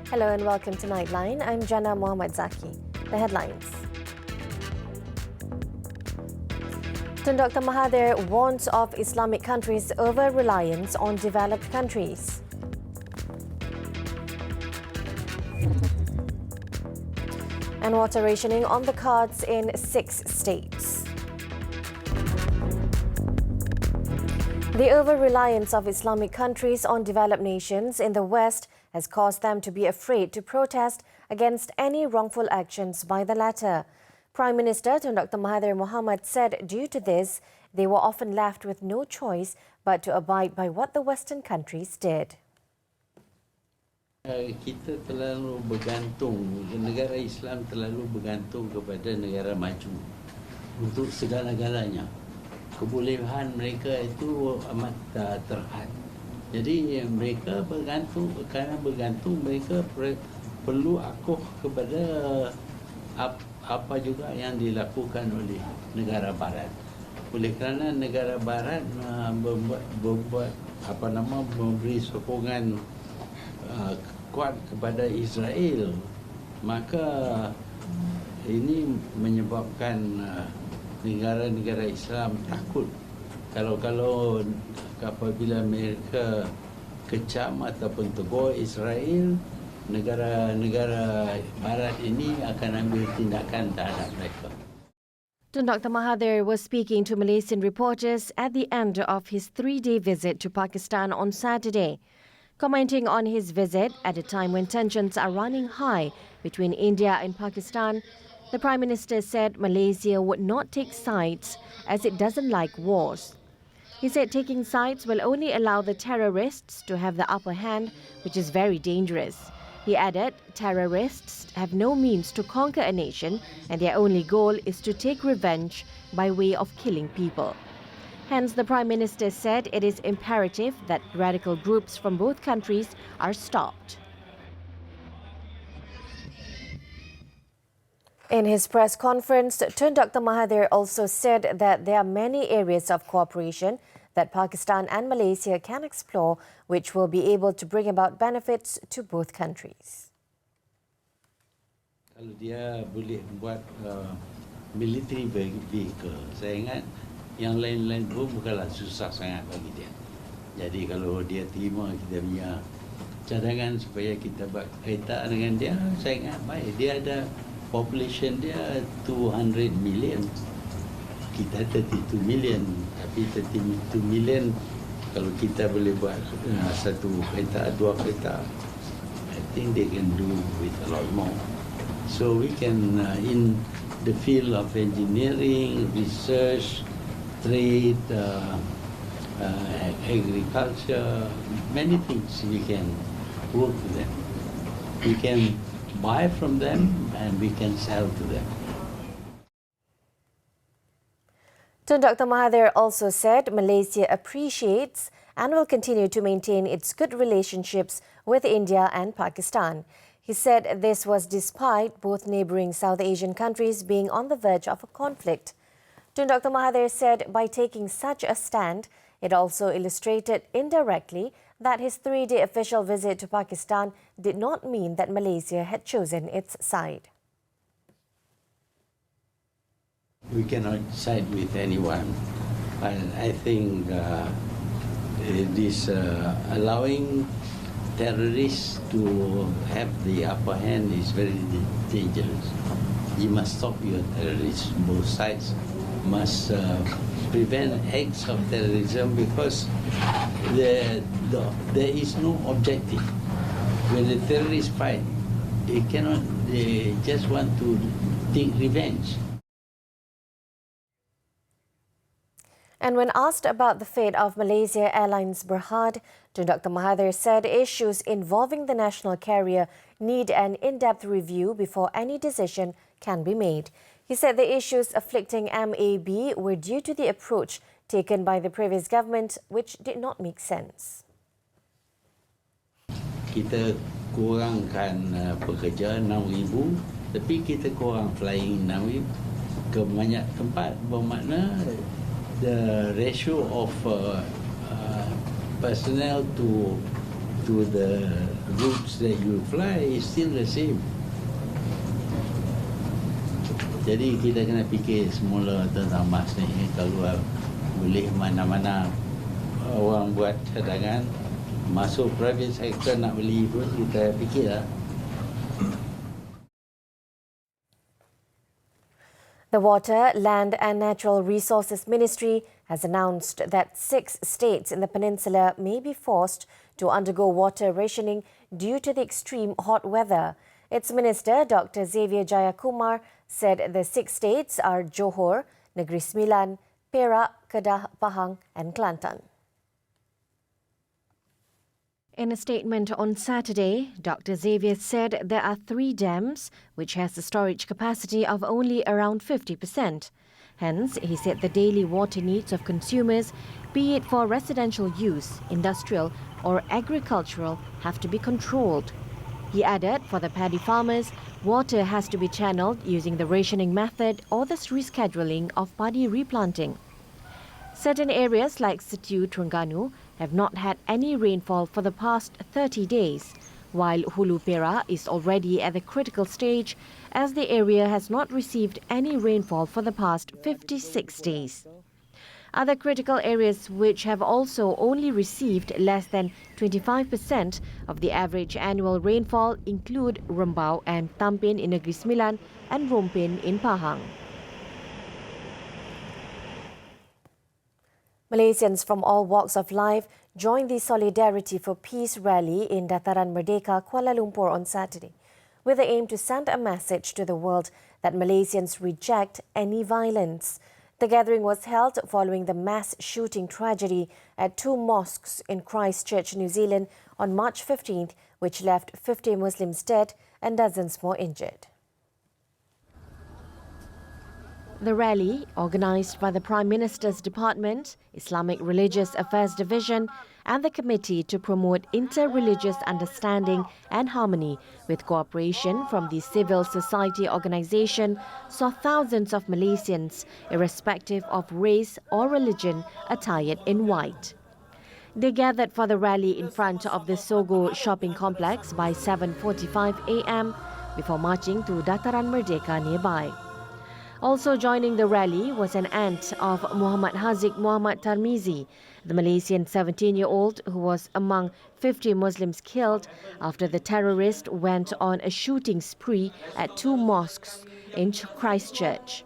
Hello and welcome to Nightline. I'm Jana Mohammad Zaki. The headlines. Tun Dr. Mahathir warns of Islamic countries' over-reliance on developed countries. And water rationing on the cards in 6 states. The over-reliance of Islamic countries on developed nations in the West has caused them to be afraid to protest against any wrongful actions by the latter. Prime Minister Tun Dr. Mahathir Mohamad said due to this, they were often left with no choice but to abide by what the Western countries did. Kita terlalu bergantung, negara Islam terlalu bergantung kepada negara maju untuk segala-galanya. Kebolehan mereka itu amat terhad. Jadi mereka bergantung, kerana bergantung mereka perlu akuh kepada apa juga yang dilakukan oleh negara Barat. Oleh kerana negara Barat memberi sokongan kuat kepada Israel, maka ini menyebabkan negara-negara Islam takut kalau apabila mereka kecam ataupun tegur Israel, negara-negara Barat ini akan ambil tindakan terhadap mereka. Tun Dr. Mahathir was speaking to Malaysian reporters at the end of his 3-day visit to Pakistan on Saturday. Commenting on his visit at a time when tensions are running high between India and Pakistan, the Prime Minister said Malaysia would not take sides as it doesn't like wars. He said taking sides will only allow the terrorists to have the upper hand, which is very dangerous. He added, terrorists have no means to conquer a nation and their only goal is to take revenge by way of killing people. Hence, the Prime Minister said it is imperative that radical groups from both countries are stopped. In his press conference, Tun Dr. Mahathir also said that there are many areas of cooperation that Pakistan and Malaysia can explore, which will be able to bring about benefits to both countries. Kalau dia boleh buat military vehicle, saya ingat yang lain-lain pun bukanlah susah sangat bagi dia. Jadi kalau dia terima kita punya cadangan supaya kita buat kereta dengan dia, saya ingat baik. Dia ada population dia 200 million. Kita 32 million. Tapi 32 million kalau kita boleh buat satu kereta, 2 kereta, I think they can do with a lot more. So we can in the field of engineering, research, trade, agriculture, many things we can work with them. We can buy from them and we can sell to them. Tun Dr. Mahathir also said Malaysia appreciates and will continue to maintain its good relationships with India and Pakistan. He said this was despite both neighbouring South Asian countries being on the verge of a conflict. Tun Dr. Mahathir said by taking such a stand, it also illustrated indirectly that his 3-day official visit to Pakistan did not mean that Malaysia had chosen its side. We cannot side with anyone. I think this allowing terrorists to have the upper hand is very dangerous. You must stop your terrorists. Both sides must prevent acts of terrorism because there is no objective. When the terrorists fight, they just want to take revenge. And when asked about the fate of Malaysia Airlines Berhad, Tun Dr. Mahathir said issues involving the national carrier need an in-depth review before any decision can be made. He said the issues afflicting MAB were due to the approach taken by the previous government, which did not make sense. Kita kurangkan pekerja 6,000, tapi kita kurang flying 6,000 ke banyak tempat, bermakna the ratio of personnel to to the routes that you fly is still the same. Jadi kita kena fikir semula tentang mas ni. Kalau boleh mana-mana orang buat cadangan, masuk private sector nak beli pun kita fikirlah. The Water, Land and Natural Resources Ministry has announced that 6 states in the peninsula may be forced to undergo water rationing due to the extreme hot weather. Its Minister, Dr. Xavier Jayakumar, said the 6 states are Johor, Negeri Sembilan, Perak, Kedah, Pahang and Kelantan. In a statement on Saturday, Dr. Xavier said there are 3 dams which has a storage capacity of only around 50%. Hence, he said the daily water needs of consumers, be it for residential use, industrial or agricultural, have to be controlled. He added for the paddy farmers, water has to be channeled using the rationing method or the rescheduling of paddy replanting. Certain areas like Situ Terengganu have not had any rainfall for the past 30 days, while Hulu Perak is already at the critical stage as the area has not received any rainfall for the past 56 days. Other critical areas which have also only received less than 25% of the average annual rainfall include Rembau and Tampin in Negeri Sembilan and Rompin in Pahang. Malaysians from all walks of life joined the Solidarity for Peace rally in Dataran Merdeka, Kuala Lumpur on Saturday, with the aim to send a message to the world that Malaysians reject any violence. The gathering was held following the mass shooting tragedy at 2 mosques in Christchurch, New Zealand on March 15th, which left 50 Muslims dead and dozens more injured. The rally, organised by the Prime Minister's Department, Islamic Religious Affairs Division and the Committee to Promote Inter-Religious Understanding and Harmony with cooperation from the civil society organisation, saw thousands of Malaysians, irrespective of race or religion, attired in white. They gathered for the rally in front of the Sogo shopping complex by 7:45 a.m. before marching to Dataran Merdeka nearby. Also joining the rally was an aunt of Muhammad Haziq Muhammad Tarmizi, the Malaysian 17-year-old who was among 50 Muslims killed after the terrorist went on a shooting spree at 2 mosques in Christchurch.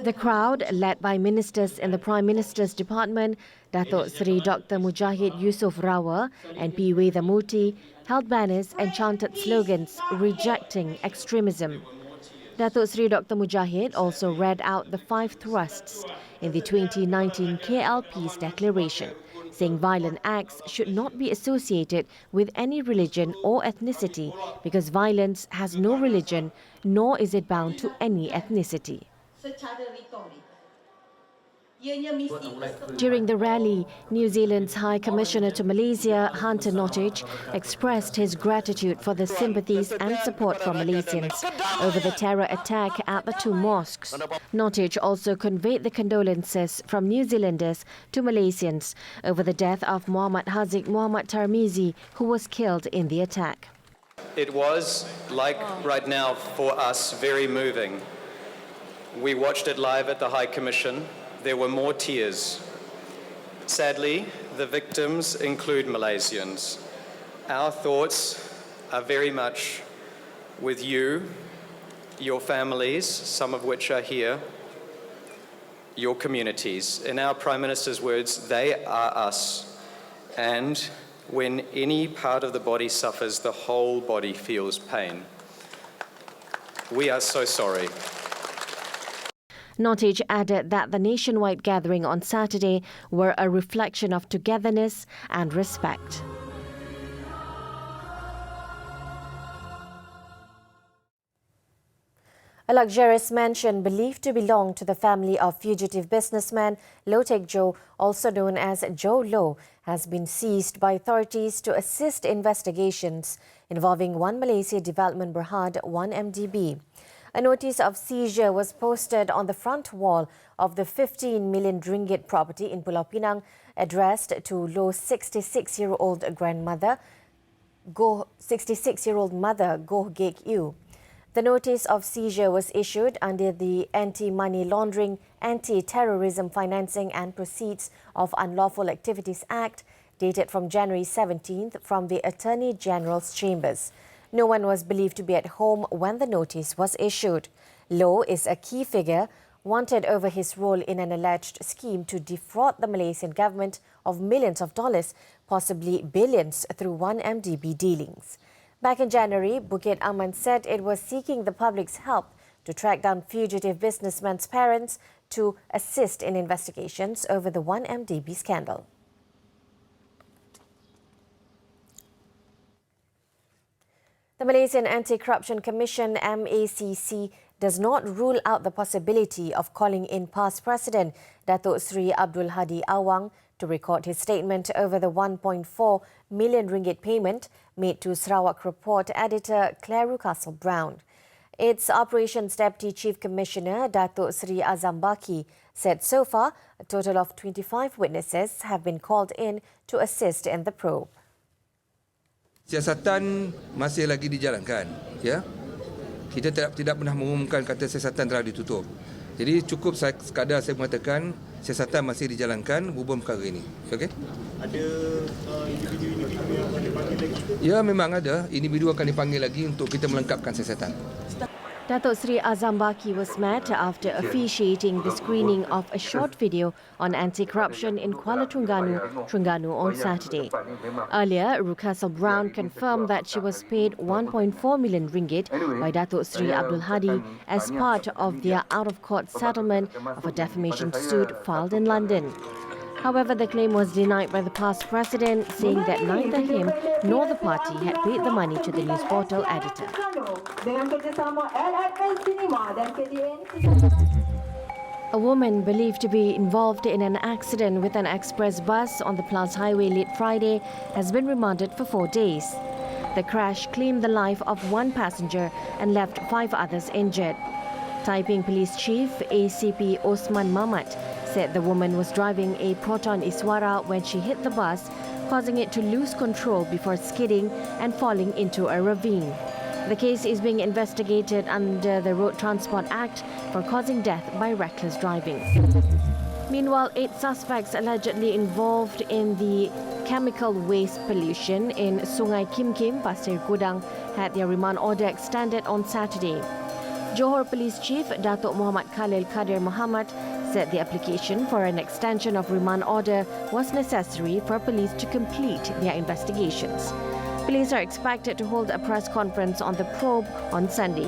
The crowd, led by ministers in the Prime Minister's Department, Datuk Seri Dr. Mujahid Yusof Rawal and P. Wedamurti, held banners and chanted slogans rejecting extremism. Datuk Seri Dr. Mujahid also read out the 5 thrusts in the 2019 KL Peace Declaration, saying violent acts should not be associated with any religion or ethnicity because violence has no religion, nor is it bound to any ethnicity. During the rally, New Zealand's High Commissioner to Malaysia, Hunter Nottage, expressed his gratitude for the sympathies and support from Malaysians over the terror attack at the 2 mosques. Nottage also conveyed the condolences from New Zealanders to Malaysians over the death of Muhammad Haziq Muhammad Tarmizi, who was killed in the attack. It was, like right now for us, very moving. We watched it live at the High Commission. There were more tears. Sadly, the victims include Malaysians. Our thoughts are very much with you, your families, some of which are here, your communities. In our Prime Minister's words, they are us. And when any part of the body suffers, the whole body feels pain. We are so sorry. Nottage added that the nationwide gathering on Saturday were a reflection of togetherness and respect. A luxurious mansion believed to belong to the family of fugitive businessman Low Teck Joe, also known as Joe Low, has been seized by authorities to assist investigations involving One Malaysia Development Berhad 1MDB. A notice of seizure was posted on the front wall of the 15 million ringgit property in Pulau Pinang, addressed to Low's 66-year-old grandmother, 66-year-old mother Goh Gek Yew. The notice of seizure was issued under the Anti-Money Laundering, Anti-Terrorism Financing and Proceeds of Unlawful Activities Act, dated from January 17th from the Attorney General's chambers. No one was believed to be at home when the notice was issued. Loh is a key figure wanted over his role in an alleged scheme to defraud the Malaysian government of millions of dollars, possibly billions, through 1MDB dealings. Back in January, Bukit Aman said it was seeking the public's help to track down fugitive businessmen's parents to assist in investigations over the 1MDB scandal. The Malaysian Anti-Corruption Commission, MACC, does not rule out the possibility of calling in past President Datuk Seri Abdul Hadi Awang to record his statement over the 1.4 million ringgit payment made to Sarawak Report editor Claire Rucastle-Brown. Its Operations Deputy Chief Commissioner Datuk Seri Azam Baki said so far a total of 25 witnesses have been called in to assist in the probe. Siasatan masih lagi dijalankan, ya. Kita tidak pernah mengumumkan kata siasatan telah ditutup. Jadi cukup sekadar saya mengatakan siasatan masih dijalankan hubung perkara ini. Okey? Ada individu-individu yang akan dipanggil lagi? Ya, memang ada. Individu akan dipanggil lagi untuk kita melengkapkan siasatan. Datuk Seri Azam Baki was met after officiating the screening of a short video on anti-corruption in Kuala Terengganu on Saturday. Earlier, Rucastle-Brown confirmed that she was paid 1.4 million ringgit by Datuk Seri Abdul Hadi as part of their out-of-court settlement of a defamation suit filed in London. However, the claim was denied by the past president, saying that neither him nor the party had paid the money to the news portal editor. A woman believed to be involved in an accident with an express bus on the Plaza Highway late Friday has been remanded for 4 days. The crash claimed the life of one passenger and left 5 others injured. Taiping Police Chief ACP Osman Mamat said the woman was driving a Proton Iswara when she hit the bus, causing it to lose control before skidding and falling into a ravine. The case is being investigated under the Road Transport Act for causing death by reckless driving. Meanwhile, 8 suspects allegedly involved in the chemical waste pollution in Sungai Kim Kim, Pasir Gudang, had their remand order extended on Saturday. Johor Police Chief Datuk Muhammad Khalil Kadir Muhammad said the application for an extension of remand order was necessary for police to complete their investigations. Police are expected to hold a press conference on the probe on Sunday.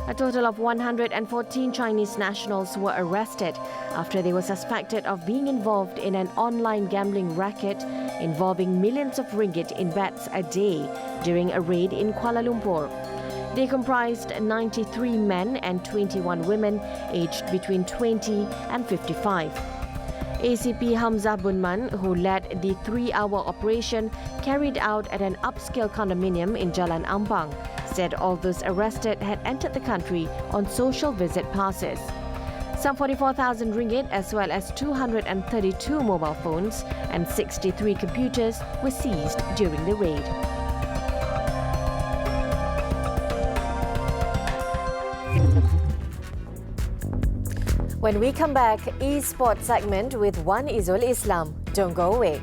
A total of 114 Chinese nationals were arrested after they were suspected of being involved in an online gambling racket involving millions of ringgit in bets a day during a raid in Kuala Lumpur. They comprised 93 men and 21 women aged between 20 and 55. ACP Hamzah Bunman, who led the 3-hour operation carried out at an upscale condominium in Jalan Ampang, said all those arrested had entered the country on social visit passes. Some 44,000 ringgit as well as 232 mobile phones and 63 computers were seized during the raid. When we come back, eSports segment with Wan Izul Islam. Don't go away.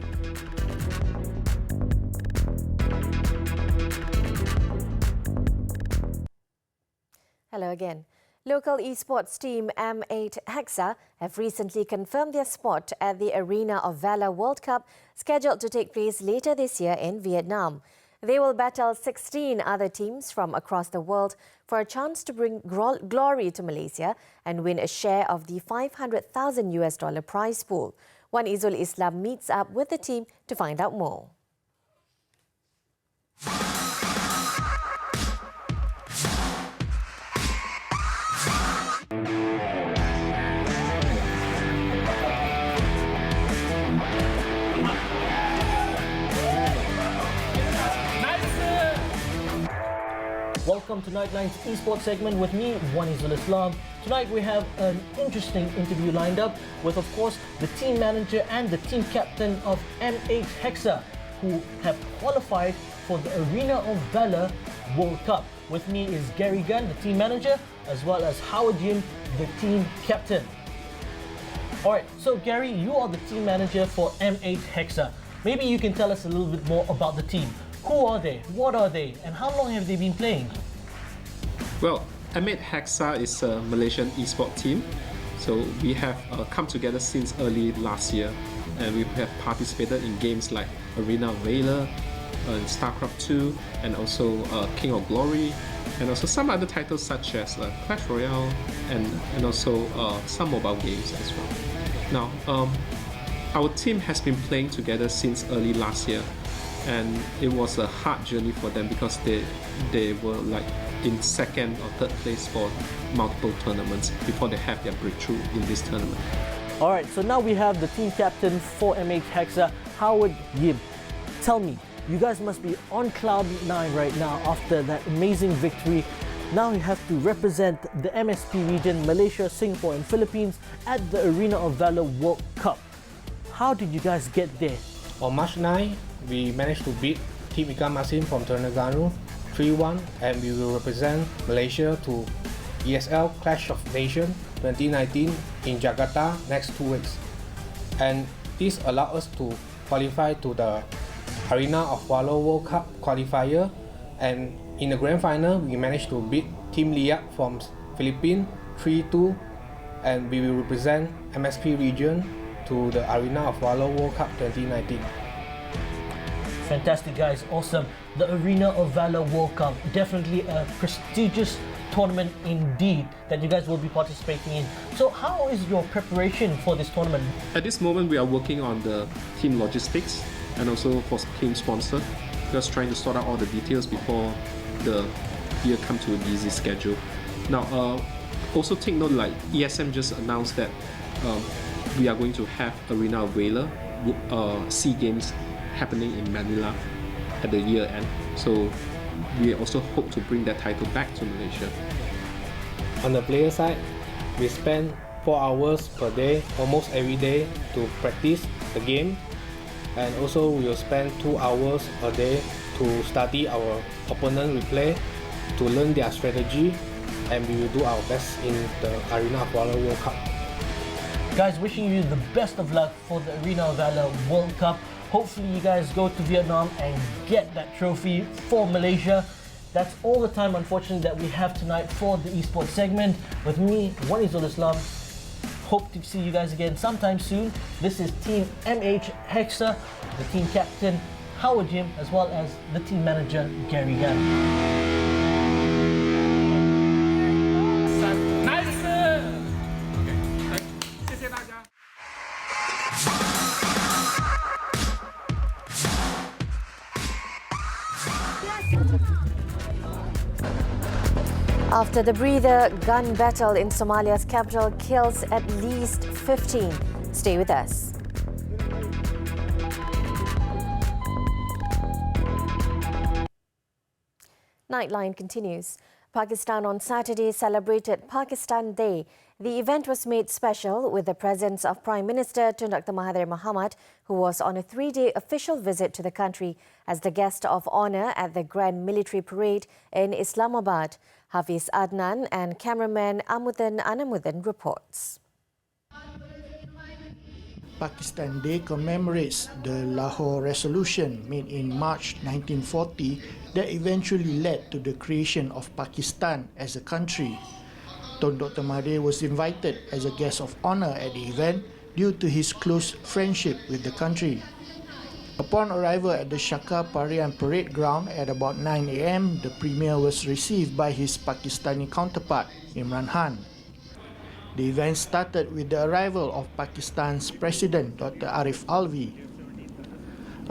Hello again. Local esports team M8 Hexa have recently confirmed their spot at the Arena of Valor World Cup, scheduled to take place later this year in Vietnam. They will battle 16 other teams from across the world for a chance to bring glory to Malaysia and win a share of the $500,000 prize pool. Wan Izul Islam meets up with the team to find out more. Welcome to Nightline's esports segment with me, Wan Izul Islam. Tonight we have an interesting interview lined up with, of course, the team manager and the team captain of M8 Hexa, who have qualified for the Arena of Valor World Cup. With me is Gary Gunn, the team manager, as well as Howard Jim, the team captain. Alright, so Gary, you are the team manager for M8 Hexa. Maybe you can tell us a little bit more about the team. Who are they? What are they? And how long have they been playing? Well, M8 Hexa is a Malaysian esports team. So we have come together since early last year, and we have participated in games like Arena of Valor, StarCraft 2, and also King of Glory, and also some other titles such as Clash Royale, and also some mobile games as well. Now, our team has been playing together since early last year, and it was a hard journey for them because they were like in second or third place for multiple tournaments before they have their breakthrough in this tournament. Alright, so now we have the team captain for M8 Hexa, Howard Yim. Tell me, you guys must be on cloud 9 right now after that amazing victory. Now you have to represent the MSP region, Malaysia, Singapore and Philippines at the Arena of Valor World Cup. How did you guys get there? On March 9, we managed to beat Team Ikan Masin from Terengganu 3-1, and we will represent Malaysia to ESL Clash of Nations 2019 in Jakarta next 2 weeks. And this allowed us to qualify to the Arena of Valor World Cup qualifier, and in the grand final we managed to beat Team Liak from Philippines 3-2, and we will represent MSP region to the Arena of Valor World Cup 2019. Fantastic guys, awesome. The Arena of Valor World Cup, definitely a prestigious tournament indeed that you guys will be participating in. So how is your preparation for this tournament? At this moment, we are working on the team logistics and also for team sponsor. Just trying to sort out all the details before the year comes to a busy schedule. Now, also take note, like ESM just announced that we are going to have Arena of Valor SEA Games happening in Manila at the year end. So we also hope to bring that title back to Malaysia. On the player side, we spend 4 hours per day, almost every day, to practice the game, and also we will spend 2 hours a day to study our opponent replay, to learn their strategy, and we will do our best in the Arena of Valor World Cup. Guys, wishing you the best of luck for the Arena of Valor World Cup. Hopefully you guys go to Vietnam and get that trophy for Malaysia. That's all the time, unfortunately, that we have tonight for the esports segment. With me, Wan Izul Islam. Hope to see you guys again sometime soon. This is Team MH Hexa, the team captain Howard Jim, as well as the team manager Gary Gunn. After the breather, gun battle in Somalia's capital kills at least 15. Stay with us. Nightline continues. Pakistan on Saturday celebrated Pakistan Day. The event was made special with the presence of Prime Minister Tun Dr. Mahathir Mohamad, who was on a 3-day official visit to the country as the guest of honour at the Grand Military Parade in Islamabad. Hafiz Adnan and cameraman Amudan Anamudan reports. Pakistan Day commemorates the Lahore Resolution made in March 1940 that eventually led to the creation of Pakistan as a country. Tun Dr. Mahathir was invited as a guest of honour at the event due to his close friendship with the country. Upon arrival at the Shaka Parian Parade Ground at about 9 a.m, the Premier was received by his Pakistani counterpart, Imran Khan. The event started with the arrival of Pakistan's President Dr. Arif Alvi.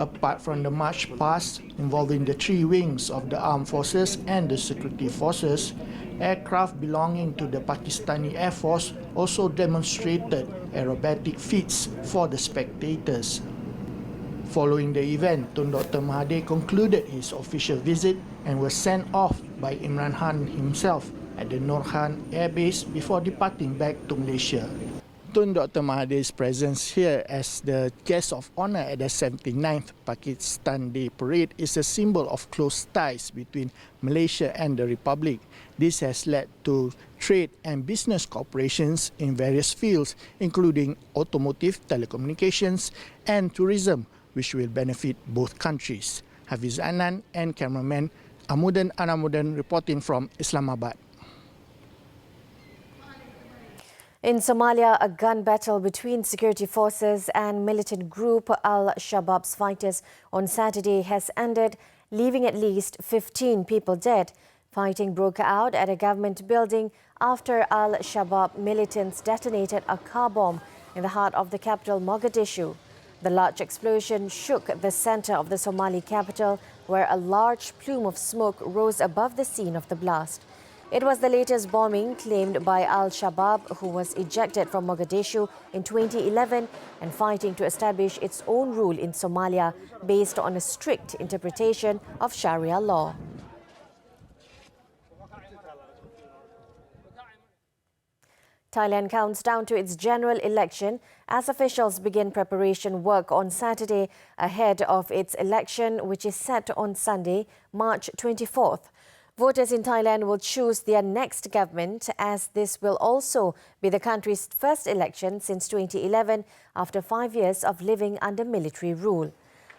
Apart from the march past involving the 3 wings of the armed forces and the security forces, aircraft belonging to the Pakistani Air Force also demonstrated aerobatic feats for the spectators. Following the event, Tun Dr. Mahathir concluded his official visit and was sent off by Imran Khan himself at the Nur Khan Air Base before departing back to Malaysia. Tun Dr. Mahathir's presence here as the guest of honor at the 79th Pakistan Day Parade is a symbol of close ties between Malaysia and the Republic. This has led to trade and business cooperations in various fields, including automotive, telecommunications, and tourism, which will benefit both countries. Hafiz Anan and cameraman Amudan Anamudan reporting from Islamabad. In Somalia, a gun battle between security forces and militant group Al-Shabaab's fighters on Saturday has ended, leaving at least 15 people dead. Fighting broke out at a government building after Al-Shabaab militants detonated a car bomb in the heart of the capital, Mogadishu. The large explosion shook the center of the Somali capital, where a large plume of smoke rose above the scene of the blast. It was the latest bombing claimed by Al-Shabaab, who was ejected from Mogadishu in 2011 and fighting to establish its own rule in Somalia based on a strict interpretation of Sharia law. Thailand counts down to its general election as officials begin preparation work on Saturday ahead of its election, which is set on Sunday, March 24th. Voters in Thailand will choose their next government, as this will also be the country's first election since 2011 after 5 years of living under military rule.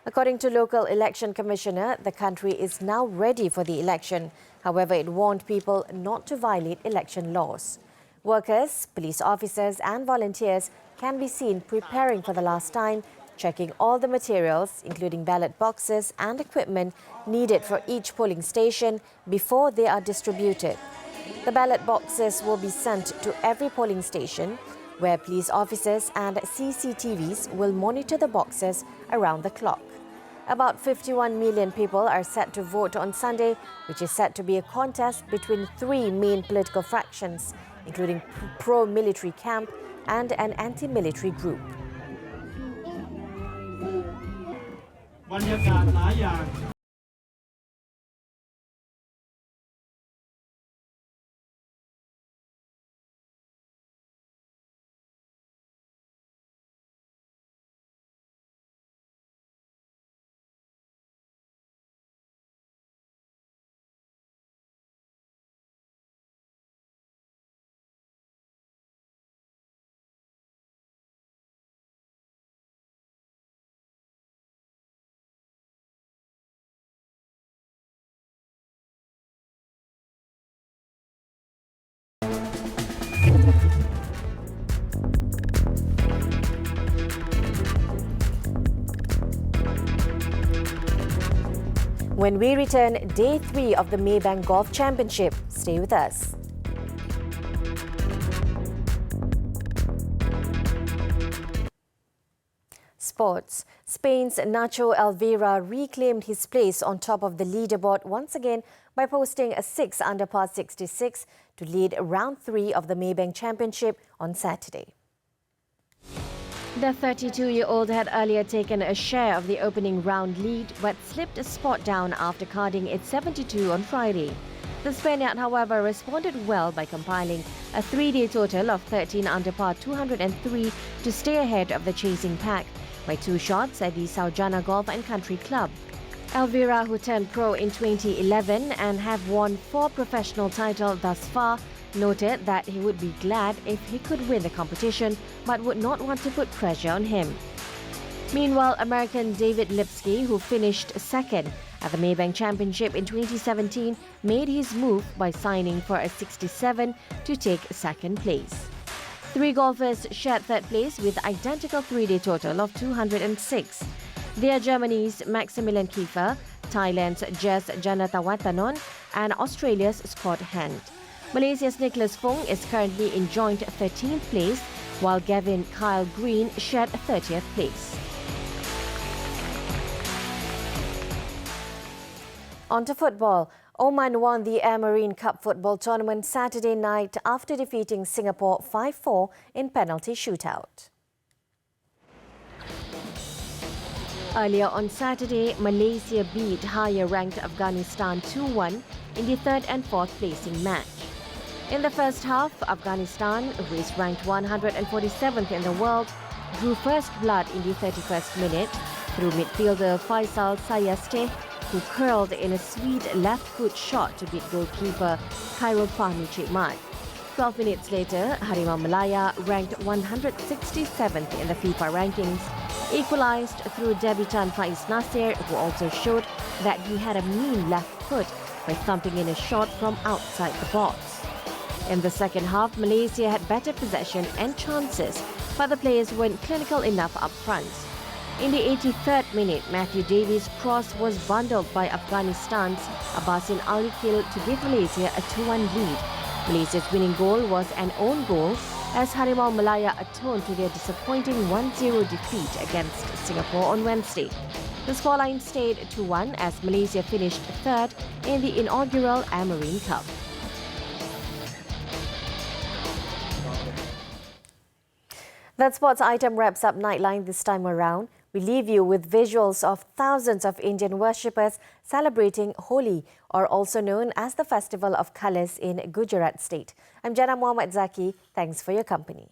According to local election commissioner, the country is now ready for the election. However, it warned people not to violate election laws. Workers, police officers and volunteers can be seen preparing for the last time, checking all the materials, including ballot boxes and equipment needed for each polling station before they are distributed. The ballot boxes will be sent to every polling station, where police officers and CCTVs will monitor the boxes around the clock. About 51 million people are set to vote on Sunday, which is set to be a contest between three main political fractions, including pro-military camp and an anti-military group. When we return, Day 3 of the Maybank Golf Championship. Stay with us. Sports. Spain's Nacho Elvira reclaimed his place on top of the leaderboard once again by posting a 6 under par 66 to lead round 3 of the Maybank Championship on Saturday. The 32-year-old had earlier taken a share of the opening round lead but slipped a spot down after carding its 72 on Friday. The Spaniard, however, responded well by compiling a 3-day total of 13 under par 203 to stay ahead of the chasing pack by 2 shots at the Saujana Golf and Country Club. Elvira, who turned pro in 2011 and have won 4 professional titles thus far, noted that he would be glad if he could win the competition but would not want to put pressure on him. Meanwhile, American David Lipsky, who finished second at the Maybank Championship in 2017, made his move by signing for a 67 to take second place. 3 golfers shared third place with identical 3-day total of 206. They are Germany's Maximilian Kiefer, Thailand's Jess Janatawatanon and Australia's Scott Hand. Malaysia's Nicholas Fung is currently in joint 13th place, while Gavin Kyle Green shared 30th place. On to football. Oman won the Air Marine Cup football tournament Saturday night after defeating Singapore 5-4 in penalty shootout. Earlier on Saturday, Malaysia beat higher-ranked Afghanistan 2-1 in the 3rd and 4th placing match. In the first half, Afghanistan, who is ranked 147th in the world, drew first blood in the 31st minute through midfielder Faisal Sayeste, who curled in a sweet left-foot shot to beat goalkeeper Khairul Fahmi Chikmat. 12 minutes later, Harimau Malaya, ranked 167th in the FIFA rankings, equalised through debutant Faiz Nasir, who also showed that he had a mean left foot by thumping in a shot from outside the box. In the second half, Malaysia had better possession and chances, but the players weren't clinical enough up front. In the 83rd minute, Matthew Davies' cross was bundled by Afghanistan's Abbasin Alikil to give Malaysia a 2-1 lead. Malaysia's winning goal was an own goal as Harimau Malaya atoned to their disappointing 1-0 defeat against Singapore on Wednesday. The scoreline stayed 2-1 as Malaysia finished third in the inaugural Amarine Cup. That sports item wraps up Nightline this time around. We leave you with visuals of thousands of Indian worshippers celebrating Holi, or also known as the Festival of Colours in Gujarat state. I'm Jana Muhammad Zaki. Thanks for your company.